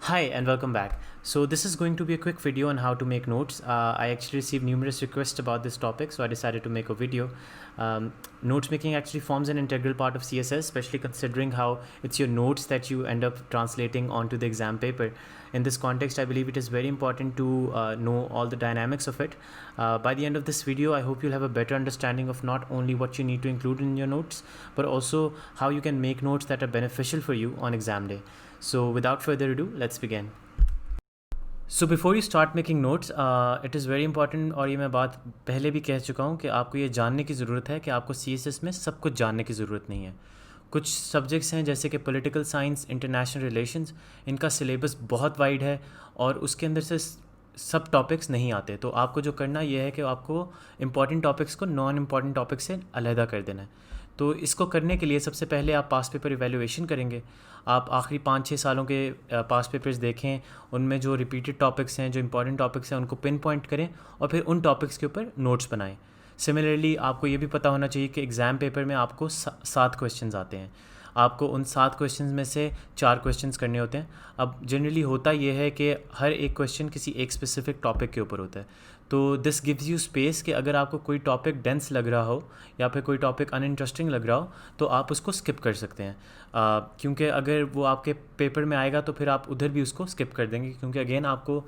Hi and welcome back. So this is going to be a quick video on how to make notes. I actually received numerous requests about this topic, so I decided to make a video. Notes making actually forms an integral part of CSS, especially considering how it's your notes that you end up translating onto the exam paper. In this context, I believe it is very important to know all the dynamics of it. By the end of this video, I hope you'll have a better understanding of not only what you need to include in your notes, but also how you can make notes that are beneficial for you on exam day. So without further ado, let's begin. So before you start making notes, it is very important, और ये मैं बात पहले भी कह चुका हूँ कि आपको ये जानने की ज़रूरत है कि आपको CSS में सब कुछ जानने की ज़रूरत नहीं है. कुछ सब्जेक्ट्स हैं जैसे कि पॉलिटिकल साइंस, इंटरनेशनल रिलेशंस, इनका सिलेबस बहुत वाइड है और उसके अंदर से सब टॉपिक्स नहीं आते. तो आपको जो करना ये है कि आपको इंपॉर्टेंट टॉपिक्स को नॉन इम्पॉर्टेंट टॉपिक से अलहदा कर देना है. तो इसको करने के लिए सबसे पहले आप पास पेपर इवैल्यूएशन करेंगे. आप आखिरी 5-6 सालों के पास पेपर्स देखें, उनमें जो रिपीटेड टॉपिक्स हैं, जो इंपॉर्टेंट टॉपिक्स हैं, उनको पिन पॉइंट करें और फिर उन टॉपिक्स के ऊपर नोट्स बनाएं. सिमिलरली आपको ये भी पता होना चाहिए कि एग्ज़ाम पेपर में आपको 7 क्वेश्चंस आते हैं. आपको उन 7 क्वेश्चंस में से 4 क्वेश्चंस करने होते हैं. अब जनरली होता ये है कि हर एक क्वेश्चन किसी एक स्पेसिफिक टॉपिक के ऊपर होता है. तो दिस गिव्स यू स्पेस कि अगर आपको कोई टॉपिक डेंस लग रहा हो या फिर कोई टॉपिक अनइंटरेस्टिंग लग रहा हो तो आप उसको स्किप कर सकते हैं. क्योंकि अगर वो आपके पेपर में आएगा तो फिर आप उधर भी उसको स्किप कर देंगे, क्योंकि अगेन आपको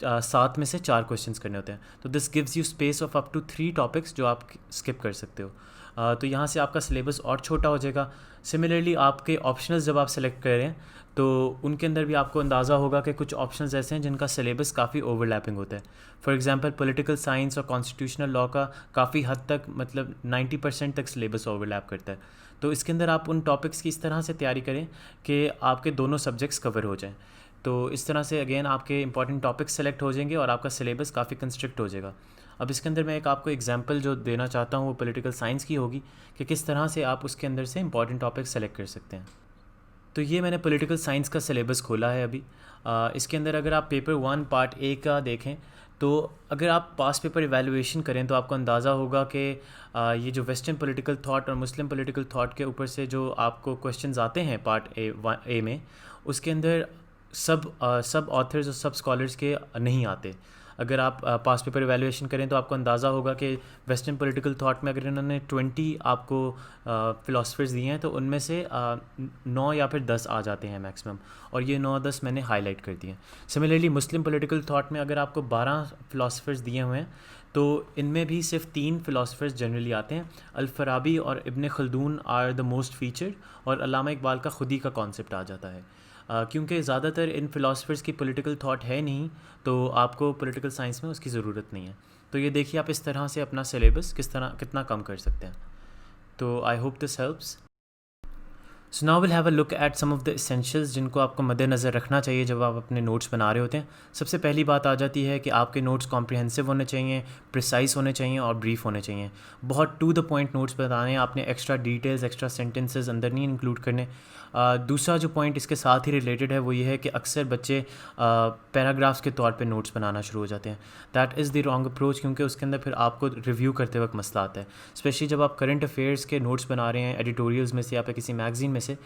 7 में से 4 क्वेश्चंस करने होते हैं. तो this gives you space of up to 3 topics जो आप स्किप कर सकते हो. तो यहाँ से आपका सिलेबस और छोटा हो जाएगा. सिमिलरली आपके ऑप्शनल्स जब आप सेलेक्ट कर रहे हैं तो उनके अंदर भी आपको अंदाज़ा होगा कि कुछ ऑप्शंस ऐसे हैं जिनका सिलेबस काफ़ी ओवरलैपिंग होता है. फॉर एग्जांपल पॉलिटिकल साइंस और कॉन्स्टिट्यूशनल लॉ का काफ़ी हद तक, मतलब 90% तक सिलेबस ओवरलैप करता है. तो इसके अंदर आप उन टॉपिक्स की इस तरह से तैयारी करें कि आपके दोनों सब्जेक्ट्स कवर हो जाएँ. तो इस तरह से अगेन आपके इंपॉर्टेंट टॉपिक्स सेलेक्ट हो जाएंगे और आपका सिलेबस काफ़ी कंस्ट्रिक्ट हो जाएगा. अब इसके अंदर मैं एक आपको एग्जांपल जो देना चाहता हूँ वो पॉलिटिकल साइंस की होगी कि किस तरह से आप उसके अंदर से इंपॉर्टेंट टॉपिक सेलेक्ट कर सकते हैं. तो ये मैंने पॉलिटिकल साइंस का सिलेबस खोला है अभी. इसके अंदर अगर आप पेपर 1 पार्ट ए का देखें तो अगर आप पास पेपर इवैल्यूएशन करें तो आपको अंदाज़ा होगा कि ये जो वेस्टर्न पॉलिटिकल थॉट और मुस्लिम पॉलिटिकल थॉट के ऊपर से जो आपको क्वेश्चंस आते हैं पार्ट ए में, उसके अंदर सब ऑथर्स और सब स्कॉलर्स के नहीं आते. अगर आप पास पेपर इवैल्यूएशन करें तो आपको अंदाज़ा होगा कि वेस्टर्न पॉलिटिकल थॉट में अगर इन्होंने 20 आपको फ़िलासफ़र्स दिए हैं तो उनमें से 9 या फिर 10 आ जाते हैं मैक्सिमम, और ये 9-10 मैंने हाईलाइट कर दिए हैं. सिमिलरली मुस्लिम पॉलिटिकल थॉट में अगर आपको 12 फ़िलासफ़र्स दिए हुए हैं तो इनमें भी सिर्फ 3 फ़िलासफ़र्स जनरली आते हैं. अल-फ़राबी और Ibn Khaldun are the most featured, और अल्लामा इकबाल का खुद ही का कॉन्सेप्ट आ जाता है. क्योंकि ज़्यादातर इन फ़िलासफ़र्स की पॉलिटिकल थॉट है नहीं, तो आपको पॉलिटिकल साइंस में उसकी ज़रूरत नहीं है. तो ये देखिए आप इस तरह से अपना सिलेबस कितना कम कर सकते हैं. तो I hope this helps. So now will have a look at some of the essentials जिनको आपको मद्देनज़र रखना चाहिए जब आप अपने नोट्स बना रहे होते हैं. सबसे पहली बात आ जाती है कि आपके नोट्स कॉम्प्रिहेंसिव होने चाहिए, प्रिसाइज होने चाहिए और ब्रीफ होने चाहिए. बहुत टू द पॉइंट नोट्स बताने हैं आपने. एक्स्ट्रा डिटेल्स, एक्स्ट्रा सेंटेंसेस अंदर नहीं इंक्लूड करने. दूसरा जो पॉइंट इसके साथ ही रिलेटेड है वो ये है कि अक्सर बच्चे पैराग्राफ्स के तौर पे नोट्स बनाना शुरू हो जाते हैं. That is the wrong approach, क्योंकि उसके अंदर फिर आपको रिव्यू करते वक्त मसला आता है. स्पेशली जब आप करंट अफेयर्स के नोट्स बना रहे हैं एडिटोरियल्स में से या फिर किसी मैगज़ीन में से,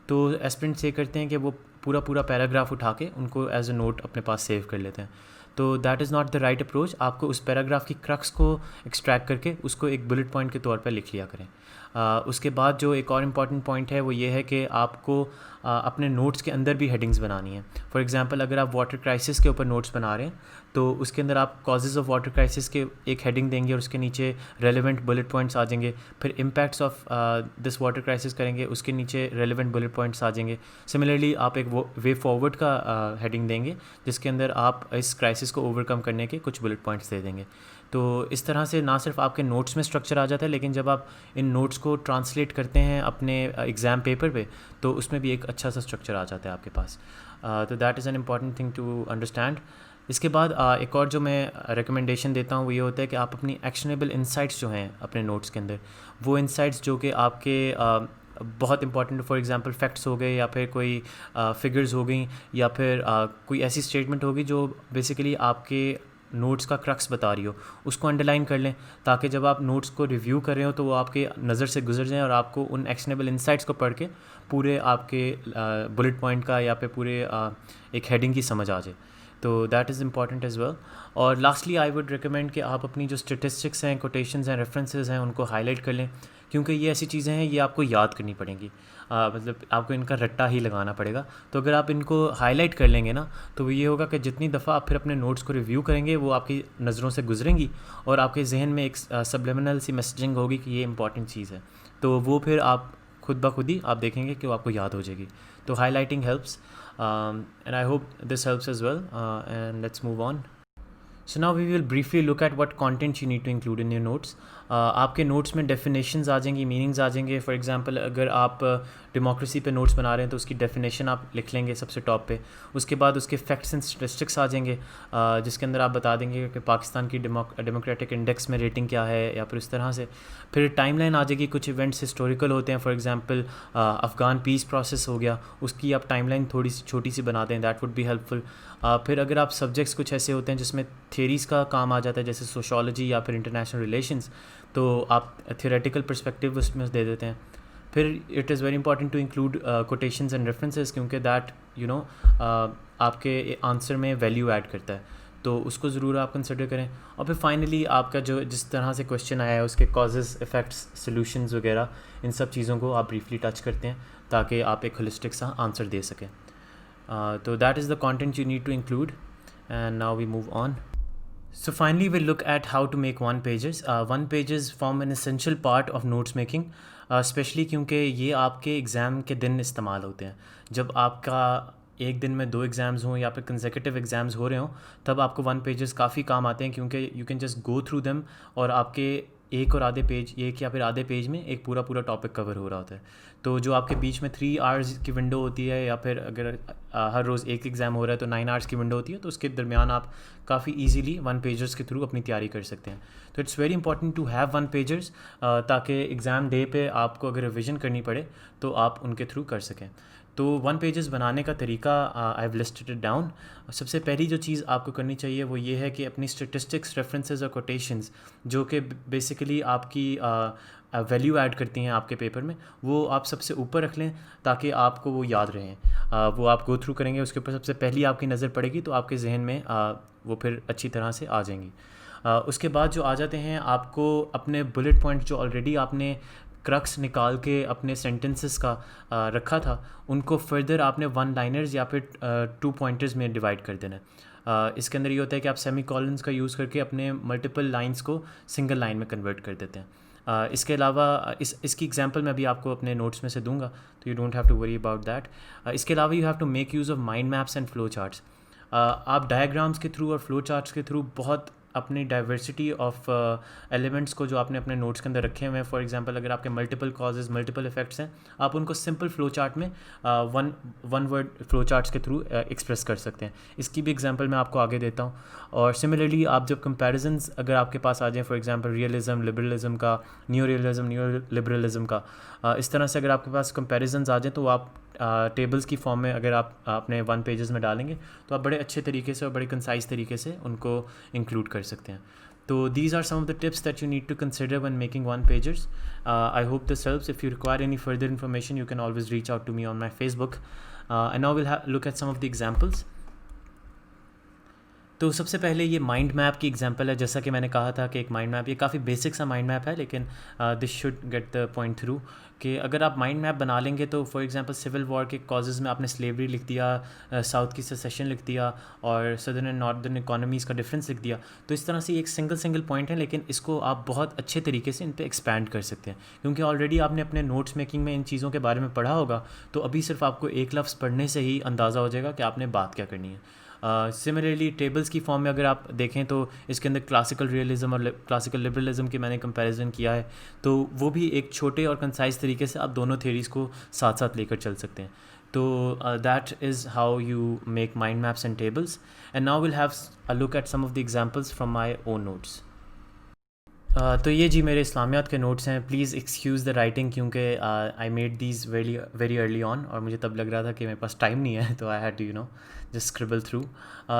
तो एस्पिरेंट्स ये करते हैं कि वो पूरा पैराग्राफ उठा के उनको एज अ नोट अपने पास सेव कर लेते हैं. तो that is not the right approach. आपको उस पैराग्राफ की क्रक्स को एक्सट्रैक्ट करके उसको एक बुलेट पॉइंट के तौर पर लिख लिया करें. उसके बाद जो एक और इम्पॉर्टेंट पॉइंट है वो ये है कि आपको अपने नोट्स के अंदर भी हेडिंग्स बनानी है. फॉर एग्जांपल अगर आप वाटर क्राइसिस के ऊपर नोट्स बना रहे हैं तो उसके अंदर आप कॉजेज़ ऑफ वाटर क्राइसिस के एक हेडिंग देंगे और उसके नीचे रेलेवेंट बुलेट पॉइंट्स आ जाएंगे. फिर impacts of this water crisis करेंगे, उसके नीचे रेलेवेंट बुलेट पॉइंट्स आ जाएंगे. सिमिलरली आप एक वे फॉरवर्ड का हेडिंग देंगे जिसके अंदर आप इस क्राइसिस को ओवरकम करने के कुछ बुलेट पॉइंट्स दे देंगे. तो इस तरह से ना सिर्फ आपके नोट्स में स्ट्रक्चर आ जाता है, लेकिन जब आप इन नोट्स को ट्रांसलेट करते हैं अपने एग्ज़ाम पेपर पे तो उसमें भी एक अच्छा सा स्ट्रक्चर आ जाता है आपके पास. तो that is an important thing to understand. इसके बाद एक और जो मैं रिकमेंडेशन देता हूँ वो ये होता है कि आप अपनी एक्शनेबल इंसाइट्स जो हैं अपने नोट्स के अंदर, वो इंसाइट्स जो कि आपके बहुत इंपॉर्टेंट, फॉर एग्जांपल फैक्ट्स हो गए या फिर कोई फिगर्स हो गई या फिर कोई ऐसी स्टेटमेंट होगी जो बेसिकली आपके नोट्स का क्रक्स बता रही हो उसको अंडरलाइन कर लें, ताकि जब आप नोट्स को रिव्यू कर रहे हो तो वो आपके नज़र से गुजर जाएं और आपको उन एक्शनेबल इंसाइट्स को पढ़ के पूरे आपके बुलेट पॉइंट का या पे पूरे एक हेडिंग की समझ आ जाए। तो that is important as well. और लास्टली आई वुड रिकमेंड कि आप अपनी जो स्टेटिस्टिक्स हैं, कोटेशंस हैं, रेफरेंसेस हैं, उनको हाईलाइट कर लें, क्योंकि ये ऐसी चीज़ें हैं ये आपको याद करनी पड़ेंगी। मतलब आपको इनका रट्टा ही लगाना पड़ेगा। तो अगर आप इनको हाईलाइट कर लेंगे ना, तो ये होगा कि जितनी दफ़ा आप फिर अपने नोट्स को रिव्यू करेंगे वो आपकी नज़रों से गुजरेंगी और आपके जहन में एक सबलिमिनल सी मैसेजिंग होगी कि ये इंपॉर्टेंट चीज़ है। तो वो फिर आप खुद ब खुद ही आप देखेंगे कि वो आपको याद हो जाएगी। तो highlighting helps, and I hope this helps as well, and let's move on. So now we will briefly look at what content you need to include in your notes. आपके नोट्स में डेफिनेशंस आ जाएंगी, meanings आ जाएंगे। For example अगर आप democracy पे notes बना रहे हैं तो उसकी डेफिनेशन आप लिख लेंगे सबसे टॉप पे। उसके बाद उसके फैक्ट्स एंड स्टैटिस्टिक्स आ जाएंगे, जिसके अंदर आप बता देंगे कि पाकिस्तान की डेमोक्रेटिक इंडेक्स में रेटिंग क्या है, या फिर इस तरह से। फिर टाइमलाइन आ जाएगी, कुछ इवेंट्स हिस्टोरिकल होते हैं, for example Afghan peace process हो गया, उसकी आप टाइमलाइन थोड़ी सी छोटी सी बना दें, दैट वुड बी हेल्पफुल। फिर अगर आप सब्जेक्ट्स कुछ ऐसे होते हैं जिसमें थियरीज़ का काम आ जाता है, जैसे सोशोलॉजी या फिर इंटरनेशनल रिलेशंस, तो आप थियोरेटिकल पर्सपेक्टिव उसमें दे देते हैं। फिर it is very important to include quotations and references, क्योंकि दैट आपके आंसर में वैल्यू ऐड करता है, तो उसको ज़रूर आप कंसिडर करें। और फिर फाइनली आपका जो जिस तरह से क्वेश्चन आया है उसके कॉजेज़, इफ़ेक्ट्स, सॉल्यूशंस वगैरह, इन सब चीज़ों को आप ब्रीफली टच करते हैं ताकि आप एक होलिस्टिक सा आंसर दे सकें। So that is the content you need to include, and now we move on. So finally we'll look at how to make one pages. One pages form an essential part of notes making, specially क्योंकि ये आपके exam के दिन इस्तेमाल होते हैं। जब आपका एक दिन में 2 एग्ज़ाम्स हों या फिर कंसेक्यूटिव एग्ज़ाम्स हो रहे हों, तब आपको 1 पेजेस काफ़ी काम आते हैं, क्योंकि you can just go through them और आपके एक या फिर आधे पेज में एक पूरा टॉपिक कवर हो रहा होता है। तो जो आपके बीच में 3 आवर्स की विंडो होती है, या फिर अगर हर रोज़ एक एग्ज़ाम हो रहा है तो 9 आवर्स की विंडो होती है, तो उसके दरमियान आप काफ़ी ईजीली 1 पेजर्स के थ्रू अपनी तैयारी कर सकते हैं। तो it's very important to have 1 pagers, ताकि एग्ज़ाम डे पे आपको अगर रिविज़न करनी पड़े तो आप उनके थ्रू कर सकें। तो 1 पेजेस बनाने का तरीका I have listed it down. सबसे पहली जो चीज़ आपको करनी चाहिए वो ये है कि अपनी स्टेटिस्टिक्स, रेफरेंसेस और कोटेशंस, जो कि बेसिकली आपकी वैल्यू ऐड करती हैं आपके पेपर में, वो आप सबसे ऊपर रख लें ताकि आपको वो याद रहें। वो आप गो थ्रू करेंगे, उसके ऊपर सबसे पहली आपकी नज़र पड़ेगी तो आपके जहन में वो फिर अच्छी तरह से आ जाएंगी। उसके बाद जो आ जाते हैं, आपको अपने बुलेट पॉइंट जो ऑलरेडी आपने क्रक्स निकाल के अपने सेंटेंसेस का रखा था, उनको फर्दर आपने 1 लाइनर्स या फिर 2 पॉइंटर्स में डिवाइड कर देना है। इसके अंदर ये होता है कि आप सेमी कॉलन्स का यूज़ करके अपने मल्टीपल लाइंस को सिंगल लाइन में कन्वर्ट कर देते हैं। इसके अलावा इसकी एग्जांपल मैं अभी आपको अपने नोट्स में से दूंगा, तो you don't have to worry about that. इसके अलावा you have to make use of mind maps and flow charts. आप डायग्राम्स के थ्रू और फ्लो चार्ट्स के थ्रू बहुत अपनी डाइवर्सिटी ऑफ एलिमेंट्स को जो आपने अपने नोट्स के अंदर रखे हुए हैं, फॉर एग्जांपल अगर आपके मल्टीपल कॉजेज़, मल्टीपल इफेक्ट्स हैं, आप उनको सिंपल फ्लो चार्ट में वन वर्ड फ्लो चार्ट्स के थ्रू एक्सप्रेस कर सकते हैं। इसकी भी एग्जांपल मैं आपको आगे देता हूँ। और सिमिलरली आप जब कंपैरिजंस अगर आपके पास आ जाए, फॉर एग्जांपल रियलिज़म, लिबरलिज़म का, न्यू रियलिज़म, न्यू लिबरलिज़म का, इस तरह से अगर आपके पास कंपैरिजंस आ जाए तो आप टेबल्स की फॉर्म में अगर आप अपने 1 पेजेस में डालेंगे तो आप बड़े अच्छे तरीके से और बड़े कंसाइज तरीके से उनको इंक्लूड कर सकते हैं। तो these are some of the tips that you need to consider when making 1 pagers. I hope this helps. If you require any further information, you can always reach out to me on my Facebook. And now we'll look at some of the examples. तो सबसे पहले ये mind map की example है। जैसा कि मैंने कहा था कि एक माइंड मैप, ये काफ़ी बेसिक सा माइंड मैप है, लेकिन this should get the point through कि अगर आप माइंड मैप बना लेंगे तो फॉर एग्जांपल सिविल वॉर के कॉजेज़ में आपने स्लेवरी लिख दिया, साउथ की सेसेशन लिख दिया और सदर्न एंड नॉर्दर्न इकोनॉमीज़ का डिफरेंस लिख दिया। तो इस तरह से एक सिंगल पॉइंट है, लेकिन इसको आप बहुत अच्छे तरीके से इन पर एक्सपैंड कर सकते हैं, क्योंकि ऑलरेडी आपने अपने नोट्स मेकिंग में इन चीज़ों के बारे में पढ़ा होगा। तो अभी सिर्फ आपको एक लफ्ज़ पढ़ने से ही अंदाज़ा हो जाएगा कि आपने बात क्या करनी है। सिमिलरली टेबल्स की फॉर्म में अगर आप देखें तो इसके अंदर क्लासिकल रियलिज़म और क्लासिकल लिबरलिज़म की मैंने कंपैरिजन किया है, तो वो भी एक छोटे और कंसाइज तरीके से आप दोनों थ्योरीज़ को साथ साथ लेकर चल सकते हैं। तो that is how you make mind maps and tables. And now will have a look at some of the examples from my own notes. तो ये जी मेरे इस्लामियात के नोट्स हैं। प्लीज़ एक्सक्यूज़ द राइटिंग, क्योंकि I made these very very early on और मुझे तब लग रहा था कि मेरे पास टाइम नहीं है, तो I had to just scribble through.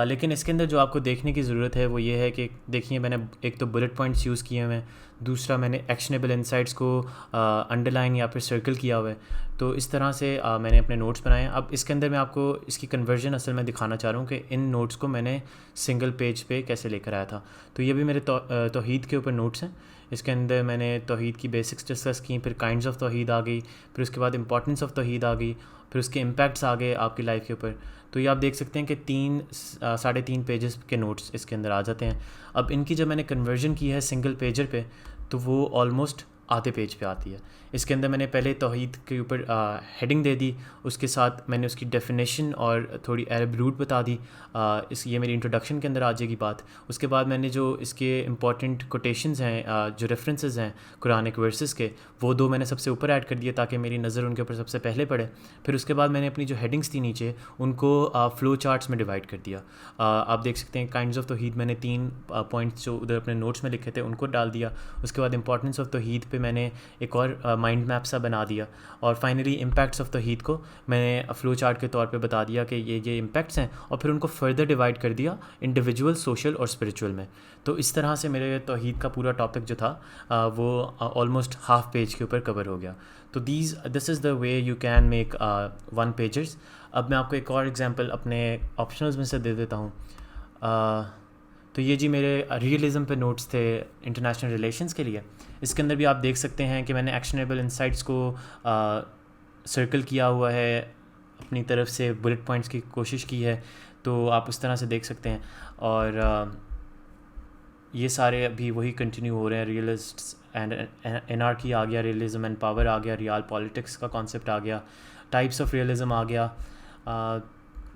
लेकिन इसके अंदर जो आपको देखने की ज़रूरत है वो ये है कि देखिए, मैंने एक तो बुलेट पॉइंट्स यूज़ किए हुए हैं, दूसरा मैंने एक्शनेबल इंसाइट्स को अंडरलाइन या फिर सर्कल किया हुआ है। तो इस तरह से मैंने अपने नोट्स बनाए हैं। अब इसके अंदर मैं आपको इसकी कन्वर्जन असल में दिखाना चाह रहा हूँ कि इन नोट्स को मैंने सिंगल पेज पे कैसे लेकर आया था। तो ये भी मेरे तौहीद के ऊपर नोट्स हैं। इसके अंदर मैंने तौहीद की बेसिक्स डिस्कस की, फिर काइंड्स ऑफ तौहीद आ गई, फिर उसके बाद इंपॉर्टेंस ऑफ तौहीद आ गई, फिर उसके इम्पैक्ट्स आ गए आपकी लाइफ के ऊपर। तो ये आप देख सकते हैं कि 3-3.5 पेजेस के नोट्स इसके अंदर आ जाते हैं। अब इनकी जब मैंने कन्वर्जन की है सिंगल पेजर पे, तो वो ऑलमोस्ट आधे पेज पे आती है। इसके अंदर मैंने पहले तौहीद के ऊपर हेडिंग दे दी, उसके साथ मैंने उसकी डेफिनेशन और थोड़ी अरब रूट बता दी। ये मेरी इंट्रोडक्शन के अंदर आ जाएगी बात। उसके बाद मैंने जो इसके इंपॉर्टेंट कोटेशंस हैं, जो रेफरेंसेस हैं कुरानिक वर्सेस के, वो 2 मैंने सबसे ऊपर ऐड कर दिए ताकि मेरी नज़र उनके ऊपर सबसे पहले पड़े। फिर उसके बाद मैंने अपनी जो हेडिंग्स थी नीचे, उनको फ़्लो चार्ट्स में डिवाइड कर दिया। आप देख सकते हैं काइंड्स ऑफ तौहीद मैंने 3 पॉइंट्स जो उधर अपने नोट्स में लिखे थे उनको डाल दिया। उसके बाद इंपॉर्टेंस ऑफ तौहीद पे मैंने एक और माइंड मैप सा बना दिया, और फाइनली इम्पैक्ट्स ऑफ तौहीद को मैंने फ़्लो चार्ट के तौर पे बता दिया कि ये इम्पैक्ट्स हैं, और फिर उनको फर्दर डिवाइड कर दिया इंडिविजुअल, सोशल और स्पिरिचुअल में। तो इस तरह से मेरे तौहीद का पूरा टॉपिक जो था वो ऑलमोस्ट हाफ पेज के ऊपर कवर हो गया। तो this is the way you can make 1 pages. अब मैं आपको एक और एग्जांपल अपने ऑप्शनल्स में से दे देता हूँ। तो ये जी मेरे रियलिज़म पे नोट्स थे इंटरनेशनल रिलेशंस के लिए। इसके अंदर भी आप देख सकते हैं कि मैंने एक्शनेबल इंसाइट्स को सर्कल किया हुआ है, अपनी तरफ से बुलेट पॉइंट्स की कोशिश की है, तो आप उस तरह से देख सकते हैं। और ये सारे अभी वही कंटिन्यू हो रहे हैं। रियलिस्ट्स एंड एनार्की आ गया, रियलिज़म एंड पावर आ गया, रियल पॉलिटिक्स का कॉन्सेप्ट आ गया, टाइप्स ऑफ रियलिज़म आ गया,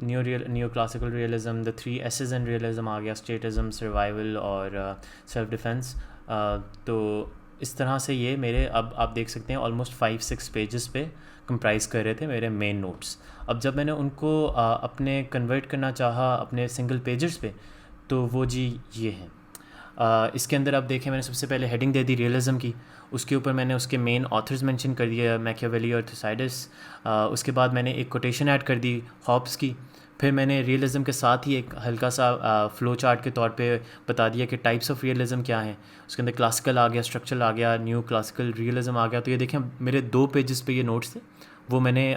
new classical realism, the 3 S's in realism आ गया, स्टेटिज़म, सर्वाइवल और सेल्फ डिफेंस। तो इस तरह से ये मेरे, अब आप देख सकते हैं, ऑलमोस्ट 5-6 पेजेस पे कंप्राइज कर रहे थे मेरे मेन नोट्स। अब जब मैंने उनको अपने कन्वर्ट करना चाहा अपने सिंगल पेजेस पे, तो वो जी ये हैं। इसके अंदर आप देखें, मैंने सबसे पहले हेडिंग दे दी रियलिज़म की, उसके ऊपर मैंने उसके मेन ऑथर्स मेंशन कर दिया, मैकियावेली और थुसाइडिस। उसके बाद मैंने एक कोटेशन ऐड कर दी हॉब्स की। फिर मैंने रियलिज़म के साथ ही एक हल्का सा फ़्लो चार्ट के तौर पे बता दिया कि टाइप्स ऑफ रियलिज़म क्या हैं। उसके अंदर क्लासिकल आ गया, स्ट्रक्चरल आ गया, न्यू क्लासिकल रियलिज़म आ गया। तो ये देखें, मेरे 2 पेजेस पे ये नोट्स थे, वो मैंने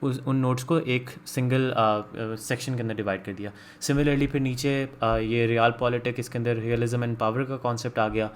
उन नोट्स को एक सिंगल सेक्शन के अंदर डिवाइड कर दिया। सिमिलरली फिर नीचे ये रियल पॉलिटिक, इसके अंदर रियलिज़म एंड पावर का कॉन्सेप्ट आ गया।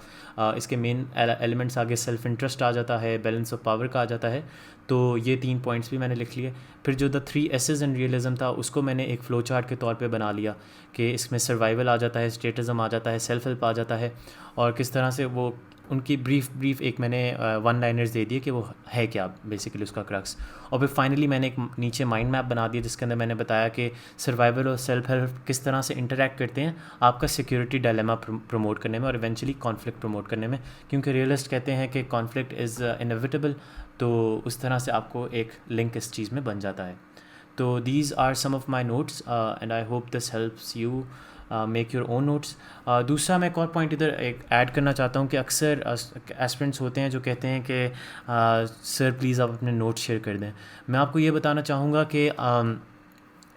इसके मेन एलिमेंट्स आगे सेल्फ इंटरेस्ट आ जाता है, बैलेंस ऑफ पावर का आ जाता है। तो ये 3 पॉइंट्स भी मैंने लिख लिए। फिर जो द 3 एसेस इन रियलिज़म था, उसको मैंने एक फ़्लो चार्ट के तौर पे बना लिया कि इसमें सर्वाइवल आ जाता है, स्टेटिज़म आ जाता है, सेल्फ हेल्प आ जाता है, और किस तरह से वो उनकी ब्रीफ एक मैंने 1 लाइनर्स दे दिए कि वो है क्या बेसिकली उसका क्रक्स। और फिर फाइनली मैंने एक नीचे माइंड मैप बना दिया जिसके अंदर मैंने बताया कि सर्वाइवल और सेल्फ हेल्प किस तरह से इंटरेक्ट करते हैं आपका सिक्योरिटी डायलेमा प्रमोट करने में और इवेंचुअली कॉन्फ्लिक्ट प्रमोट करने में, क्योंकि रियलिस्ट कहते हैं कि कॉन्फ्लिक्ट इज़ इनएविटेबल। तो उस तरह से आपको एक लिंक इस चीज़ में बन जाता है। तो these are some of my notes and I hope this helps you make your own notes. दूसरा मैं एक और पॉइंट इधर एक ऐड करना चाहता हूँ कि अक्सर एस्पिरेंट्स होते हैं जो कहते हैं कि सर प्लीज़ आप अपने नोट्स शेयर कर दें। मैं आपको ये बताना चाहूँगा कि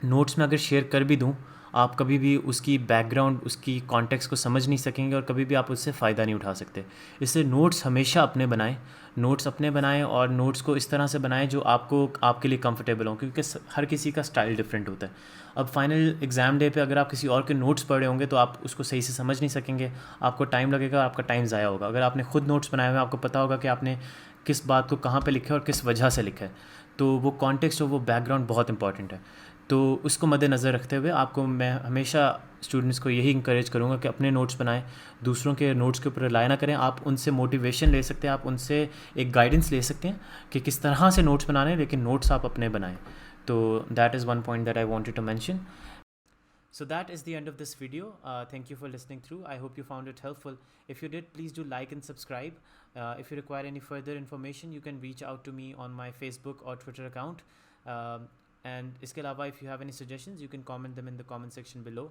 नोट्स में अगर शेयर कर भी दूँ, आप कभी भी उसकी बैकग्राउंड, उसकी कॉन्टेक्स्ट को समझ नहीं सकेंगे और कभी भी आप उससे फ़ायदा नहीं उठा सकते। इसलिए नोट्स हमेशा अपने बनाएं, नोट्स अपने बनाएं, और नोट्स को इस तरह से बनाएं जो आपके लिए कंफर्टेबल हो, क्योंकि हर किसी का स्टाइल डिफरेंट होता है। अब फाइनल एग्ज़ाम डे पे अगर आप किसी और के नोट्स पढ़ रहे होंगे तो आप उसको सही से समझ नहीं सकेंगे, आपको टाइम लगेगा, आपका टाइम ज़ाया होगा। अगर आपने खुद नोट्स बनाए हुए हैं, आपको पता होगा कि आपने किस बात को कहाँ पे लिखा है और किस वजह से लिखा है। तो वो कॉन्टेक्स्ट और वो बैकग्राउंड बहुत इंपॉर्टेंट है। तो उसको मद्देनज़र रखते हुए आपको मैं हमेशा स्टूडेंट्स को यही इंकरेज करूँगा कि अपने नोट्स बनाएं, दूसरों के नोट्स के ऊपर रिलाय ना करें। आप उनसे मोटिवेशन ले सकते हैं, आप उनसे एक गाइडेंस ले सकते हैं कि किस तरह से नोट्स बनाने हैं, लेकिन नोट्स आप अपने बनाएं। तो that is one point that I wanted to mention. So that is the end of this video. Thank you for listening through. I hope you found it helpful. If you did, please do like and subscribe. If you require any further information, you can reach out to me on my Facebook or Twitter account. And iske alawa, if you have any suggestions, you can comment them in the comment section below.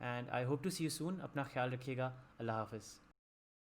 And I hope to see you soon. Apna khayal rakhiyega. Allah Hafiz.